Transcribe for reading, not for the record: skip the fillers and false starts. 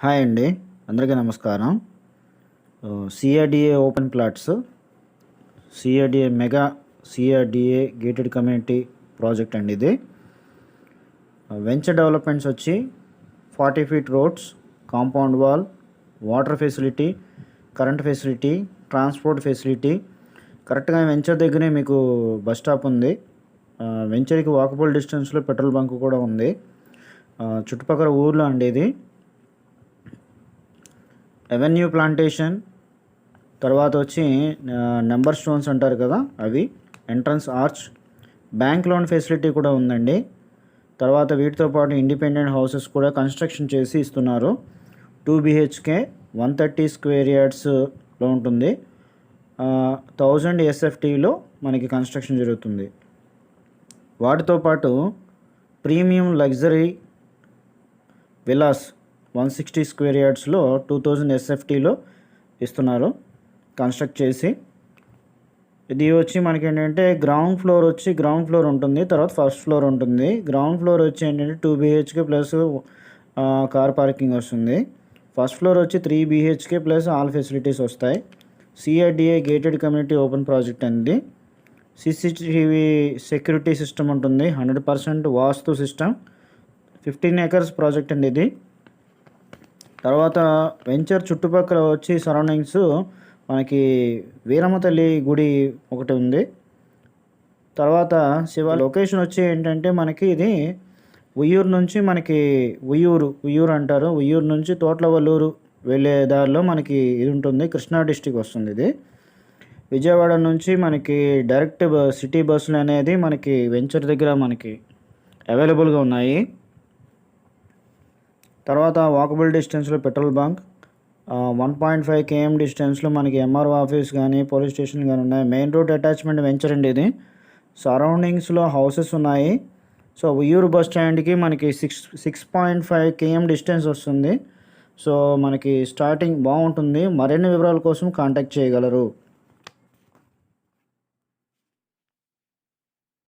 Hi అండి, అందరికీ నమస్కారం. CRDA open plots, CRDA mega CRDA gated community project అండి. ఇది వెంచర్ డెవలప్మెంట్స్ వచ్చి 40 feet roads, compound wall, water facility, current facility, transport facility. కరెక్ట్గా venture దగ్గరే మీకు బస్ స్టాప్ ఉంది. వెంచర్కి వాకబుల్ డిస్టెన్స్లో పెట్రోల్ బంక్ కూడా ఉంది. చుట్టుపక్కల ఊర్లో అండి ఇది. ఎవెన్యూ ప్లాంటేషన్, తర్వాత వచ్చి నెంబర్ స్టోన్స్ అంటారు కదా అవి, entrance arch, bank loan facility కూడా ఉందండి. తర్వాత వీటితో పాటు ఇండిపెండెంట్ హౌసెస్ కూడా కన్స్ట్రక్షన్ చేసి ఇస్తున్నారు. 2 BHK 130 square yardsలో ఉంటుంది. 1000 SFTలో మనకి కన్స్ట్రక్షన్ జరుగుతుంది. వాటితో పాటు ప్రీమియం లగ్జరీ విలాస్ 160 square yardsలో 2000 SFTలో ఇస్తున్నారు కన్స్ట్రక్ట్ చేసి. ఇది వచ్చి మనకి ఏంటంటే గ్రౌండ్ ఫ్లోర్ ఉంటుంది, తర్వాత ఫస్ట్ ఫ్లోర్ ఉంటుంది. గ్రౌండ్ ఫ్లోర్ వచ్చి ఏంటంటే 2 BHK ప్లస్ కార్ పార్కింగ్ వస్తుంది. ఫస్ట్ ఫ్లోర్ వచ్చి 3 BHK ప్లస్ ఆల్ ఫెసిలిటీస్ వస్తాయి. CRDA gated community open project అనేది. CCTV సెక్యూరిటీ సిస్టమ్ ఉంటుంది, 100% వాస్తు సిస్టమ్. 15 acres ప్రాజెక్ట్ అండి ఇది. తర్వాత వెంచర్ చుట్టుపక్కల వచ్చి సరౌండింగ్స్ మనకి వీరమ్మ తల్లి గుడి ఒకటి ఉంది. తర్వాత లొకేషన్ వచ్చి ఏంటంటే మనకి ఇది ఉయ్యూరు నుంచి మనకి ఉయ్యూరు అంటారు. ఉయ్యూరు నుంచి తోట్లవల్లూరు వెళ్ళే దారిలో మనకి ఇది ఉంటుంది. కృష్ణా డిస్టిక్ వస్తుంది ఇది. విజయవాడ నుంచి మనకి డైరెక్ట్ సిటీ బస్సులు అనేది మనకి వెంచర్ దగ్గర మనకి అవైలబుల్గా ఉన్నాయి. తర్వాత వాకబుల్ డిస్టెన్స్లో పెట్రోల్ బంక్, 1.5 km డిస్టెన్స్లో మనకి MRO ఆఫీస్ కానీ పోలీస్ స్టేషన్ కానీ ఉన్నాయి. మెయిన్ రోడ్ అటాచ్మెంట్ వెంచర్ అండి ఇది. సరౌండింగ్స్లో హౌసెస్ ఉన్నాయి. సో ఉయ్యూరు బస్ స్టాండ్కి మనకి 6.5 km డిస్టెన్స్ వస్తుంది. సో మనకి స్టార్టింగ్ బాగుంటుంది. మరిన్ని వివరాల కోసం కాంటాక్ట్ చేయగలరు.